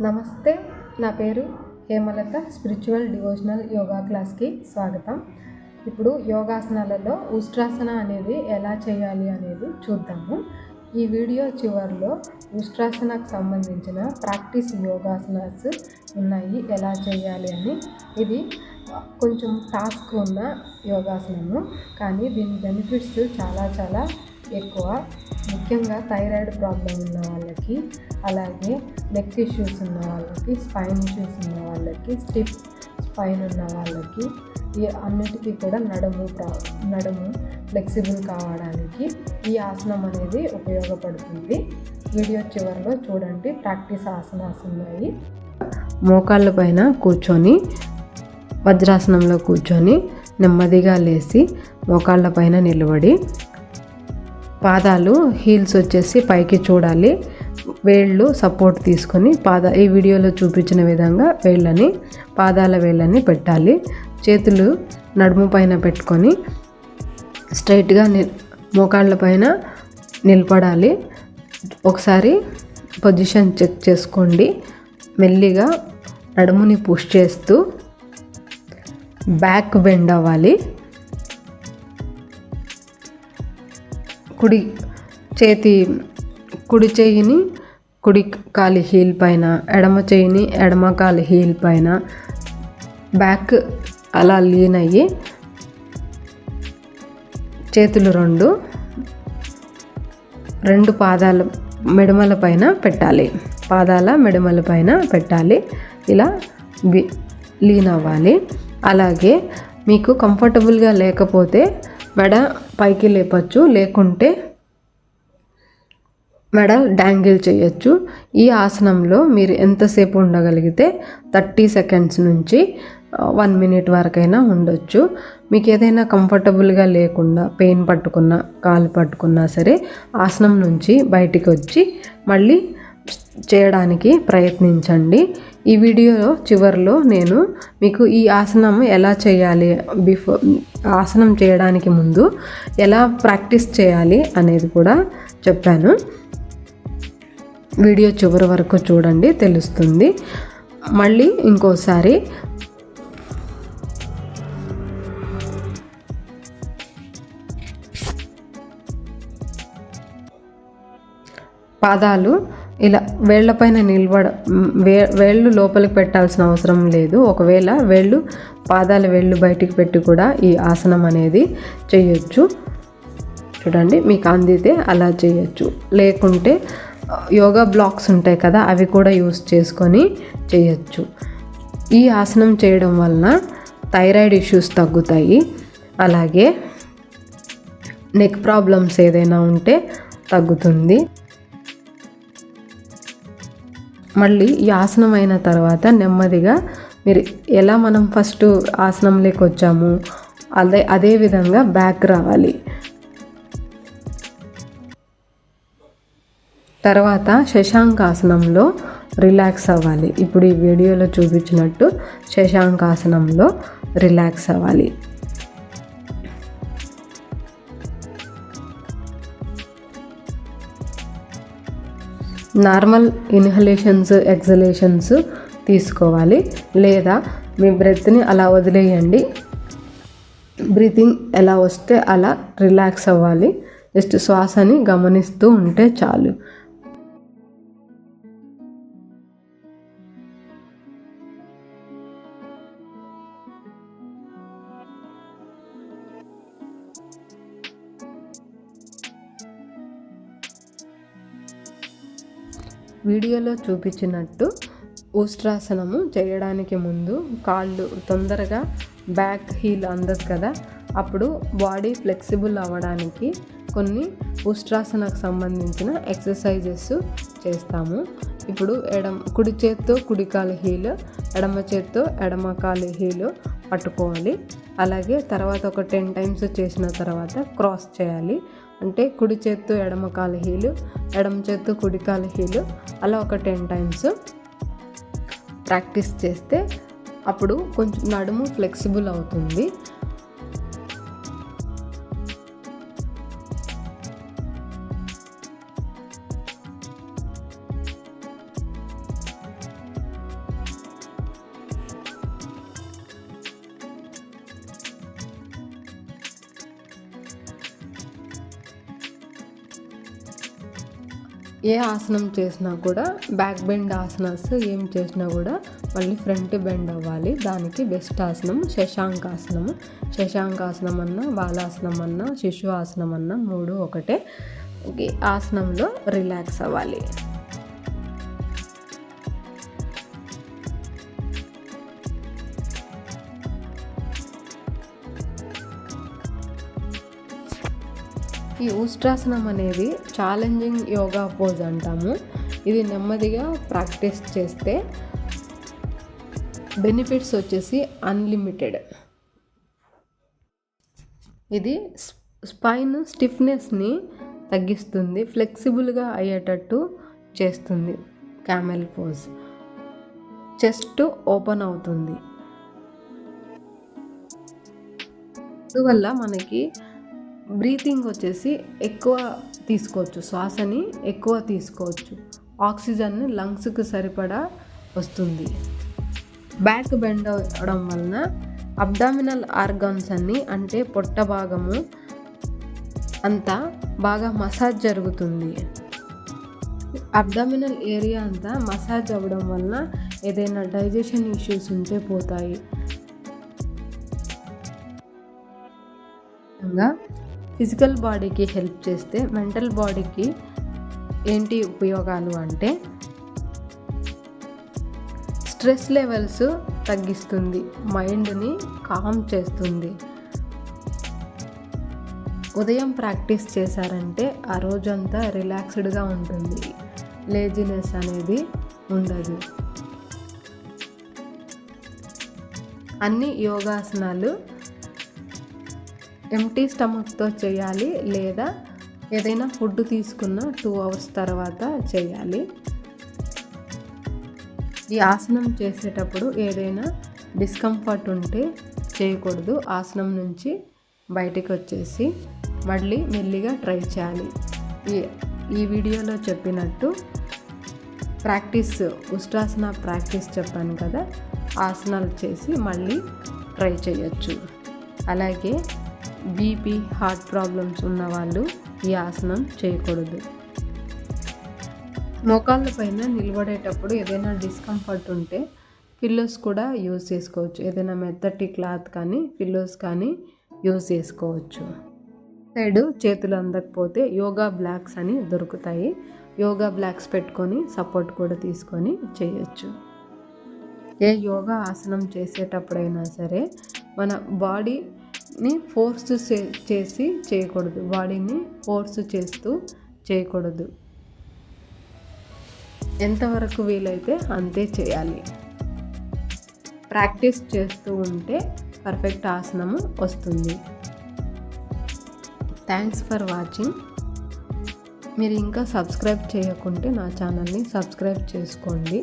నమస్తే, నా పేరు హేమలత. స్పిరిచువల్ డివోషనల్ యోగా క్లాస్కి స్వాగతం. ఇప్పుడు యోగాసనాలలో ఉష్ట్రాసన అనేది ఎలా చేయాలి అనేది చూద్దాము. ఈ వీడియో చివరిలో ఉష్ట్రాసనకు సంబంధించిన ప్రాక్టీస్ యోగాసనాస్ ఉన్నాయి, ఎలా చేయాలి అని. ఇది కొంచెం టాస్క్ ఉన్న యోగాసనము, కానీ దీని బెనిఫిట్స్ చాలా ఎక్కువ. ముఖ్యంగా థైరాయిడ్ ప్రాబ్లం ఉన్న వాళ్ళకి, అలాగే నెక్ ఇష్యూస్ ఉన్న వాళ్ళకి, స్పైన్ ఇష్యూస్ ఉన్న వాళ్ళకి, స్టిఫ్ స్పైన్ ఉన్న వాళ్ళకి, ఈ అన్నిటికీ కూడా నడుము ఫ్లెక్సిబుల్ కావడానికి ఈ ఆసనం అనేది ఉపయోగపడుతుంది. వీడియో చివరిలో చూడండి, ప్రాక్టీస్ ఆసనాస్ ఉన్నాయి. మోకాళ్ళ పైన కూర్చొని వజ్రాసనంలో కూర్చొని నెమ్మదిగా లేచి మోకాళ్ళ పైన నిలబడి పాదాలు హీల్స్ వచ్చేసి పైకి చూడాలి. వేళ్ళు సపోర్ట్ తీసుకొని ఈ వీడియోలో చూపించిన విధంగా పాదాల వేళ్ళని పెట్టాలి. చేతులు నడుము పైన పెట్టుకొని స్ట్రైట్గా మోకాళ్ళ పైన నిలబడాలి. ఒకసారి పొజిషన్ చెక్ చేసుకోండి. మెల్లిగా నడుముని పుష్ చేస్తూ బ్యాక్ బెండ్ అవ్వాలి. కుడి చేయిని కుడి కాలి హీల్ పైన, ఎడమ చేయిని ఎడమ కాలి హీల్ పైన, బ్యాక్ అలా లీన్ అయ్యి చేతులు రెండు పాదాల మెడమల పైన పెట్టాలి. పాదాల మెడమల పైన పెట్టాలి. ఇలా లీన్ అవ్వాలి. అలాగే మీకు కంఫర్టబుల్గా లేకపోతే మెడ పైకి లేపచ్చు, లేకుంటే మెడ డాంగిల్ చేయొచ్చు. ఈ ఆసనంలో మీరు ఎంతసేపు ఉండగలిగితే 30 సెకండ్స్ నుంచి 1 మినిట్ వరకైనా ఉండొచ్చు. మీకు ఏదైనా కంఫర్టబుల్గా లేకుండా పెయిన్ పట్టుకున్నా, కాలు పట్టుకున్నా సరే ఆసనం నుంచి బయటికి వచ్చి మళ్ళీ చేయడానికి ప్రయత్నించండి. ఈ వీడియో చివరిలో నేను మీకు ఈ ఆసనం ఎలా చేయాలి, ఆసనం చేయడానికి ముందు ఎలా ప్రాక్టీస్ చేయాలి అనేది కూడా చెప్పాను. వీడియో చివరి వరకు చూడండి, తెలుస్తుంది. మళ్ళీ ఇంకోసారి పాదాలు ఇలా వేళ్లపైన వేళ్ళు లోపలికి పెట్టాల్సిన అవసరం లేదు. ఒకవేళ పాదాల వేళ్ళు బయటికి పెట్టి కూడా ఈ ఆసనం అనేది చేయొచ్చు. చూడండి, మీకు అందితే అలా చేయొచ్చు. లేకుంటే యోగా బ్లాక్స్ ఉంటాయి కదా, అవి కూడా యూస్ చేసుకొని చేయొచ్చు. ఈ ఆసనం చేయడం వలన థైరాయిడ్ ఇష్యూస్ తగ్గుతాయి. అలాగే నెక్ ప్రాబ్లమ్స్ ఏదైనా ఉంటే తగ్గుతుంది. మళ్ళీ ఈ ఆసనం అయిన తర్వాత నెమ్మదిగా మీరు ఎలా మనం ఫస్ట్ ఆసనంలోకి వచ్చాము అదే విధంగా బ్యాక్ రావాలి. తర్వాత శశాంకాసనంలో రిలాక్స్ అవ్వాలి. ఇప్పుడు ఈ వీడియోలో చూపించినట్టు శశాంకాసనంలో రిలాక్స్ అవ్వాలి. నార్మల్ ఇన్హలేషన్స్, ఎక్సలేషన్స్ తీసుకోవాలి, లేదా మీ బ్రెత్ని అలా వదిలేయండి. బ్రీతింగ్ ఎలా వస్తే అలా రిలాక్స్ అవ్వాలి. జస్ట్ శ్వాసని గమనిస్తూ ఉంటే చాలు. వీడియోలో చూపించినట్టు ఉష్ట్రాసనము చేయడానికి ముందు కాళ్ళు తొందరగా బ్యాక్ హీల్ అందదు కదా, అప్పుడు బాడీ ఫ్లెక్సిబుల్ అవ్వడానికి కొన్ని ఉష్ట్రాసనకు సంబంధించిన ఎక్సర్సైజెస్ చేస్తాము. ఇప్పుడు కుడి చేత్తో కుడి కాలు హీల్, ఎడమ చేత్తో ఎడమ కాలు హీల్ పట్టుకోవాలి. అలాగే తర్వాత ఒక 10 టైమ్స్ చేసిన తర్వాత క్రాస్ చేయాలి. అంటే కుడి చేత్తో ఎడమ కాలు హీలు, ఎడమ చేత్తో కుడి కాలు హీలు, అలా ఒక 10 టైమ్స్ ప్రాక్టీస్ చేస్తే అప్పుడు కొంచెం నడుము ఫ్లెక్సిబుల్ అవుతుంది. ఏ ఆసనం చేసినా కూడా బ్యాక్ బెండ్ ఆసనాస్ ఏం చేసినా కూడా మళ్ళీ ఫ్రంట్ బెండ్ అవ్వాలి. దానికి బెస్ట్ ఆసనం శశాంకాసనము. శశాంకాసనం అన్నా, బాలాసనం అన్నా, శిశు ఆసనం అన్నా 3 ఒకటే. ఈ ఆసనంలో రిలాక్స్ అవ్వాలి. ఈ ఉస్ట్రాసనం అనేది ఛాలెంజింగ్ యోగా పోజ్ అంటాము. ఇది నెమ్మదిగా ప్రాక్టీస్ చేస్తే బెనిఫిట్స్ వచ్చేసి అన్లిమిటెడ్. ఇది స్పైన్ స్టిఫ్నెస్ని తగ్గిస్తుంది, ఫ్లెక్సిబుల్గా అయ్యేటట్టు చేస్తుంది. Camel pose. చెస్ట్ ఓపెన్ అవుతుంది. అందువల్ల మనకి బ్రీతింగ్ వచ్చేసి ఎక్కువ తీసుకోవచ్చు, శ్వాసని ఎక్కువ తీసుకోవచ్చు, ఆక్సిజన్ లంగ్స్కి సరిపడా వస్తుంది. బ్యాక్ బెండ్ అవ్వడం వలన అబ్డామినల్ ఆర్గాన్స్ అన్నీ, అంటే పొట్ట భాగము అంతా బాగా మసాజ్ జరుగుతుంది. అబ్డామినల్ ఏరియా అంతా మసాజ్ అవ్వడం వలన ఏదైనా డైజెషన్ ఇష్యూస్ ఉంటే పోతాయి. ఫిజికల్ బాడీకి హెల్ప్ చేస్తే మెంటల్ బాడీకి ఏంటి ఉపయోగాలు అంటే స్ట్రెస్ లెవెల్స్ తగ్గిస్తుంది, మైండ్ని కామ్ చేస్తుంది. ఉదయం ప్రాక్టీస్ చేశారంటే ఆ రోజంతా రిలాక్స్డ్గా ఉంటుంది, లేజినెస్ అనేది ఉండదు. అన్ని యోగాసనాలు ఎంటీ స్టమక్తో చేయాలి, లేదా ఏదైనా ఫుడ్ తీసుకున్న 2 hours తర్వాత చేయాలి. ఈ ఆసనం చేసేటప్పుడు ఏదైనా డిస్కంఫర్ట్ ఉంటే చేయకూడదు. ఆసనం నుంచి బయటికి వచ్చేసి మళ్ళీ మెల్లిగా ట్రై చేయాలి. ఈ వీడియోలో చెప్పినట్టు ఉస్ట్రాసన ప్రాక్టీస్ చెప్పాను కదా, ఆసనాలు చేసి మళ్ళీ ట్రై చేయొచ్చు. అలాగే బీపీ, హార్ట్ ప్రాబ్లమ్స్ ఉన్నవాళ్ళు ఈ ఆసనం చేయకూడదు. మోకాళ్ళ పైన నిలబడేటప్పుడు ఏదైనా డిస్కంఫర్ట్ ఉంటే పిల్లోస్ కూడా యూజ్ చేసుకోవచ్చు. ఏదైనా మెత్తటి క్లాత్ కానీ పిల్లోస్ కానీ యూజ్ చేసుకోవచ్చు. సైడ్ చేతులు అందకపోతే యోగా బ్లాక్స్ అని దొరుకుతాయి. యోగా బ్లాక్స్ పెట్టుకొని సపోర్ట్ కూడా తీసుకొని చేయొచ్చు. ఏ యోగా ఆసనం చేసేటప్పుడైనా సరే మన బాడీని ఫోర్స్ చేసి చేయకూడదు, బాడీని ఫోర్స్ చేస్తూ చేయకూడదు. ఎంతవరకు వీలైతే అంతే చేయాలి. ప్రాక్టీస్ చేస్తూ ఉంటే పర్ఫెక్ట్ ఆసనము వస్తుంది. Thanks for watching. మీరు ఇంకా సబ్స్క్రైబ్ చేయకుంటే నా ఛానల్ని సబ్స్క్రైబ్ చేసుకోండి.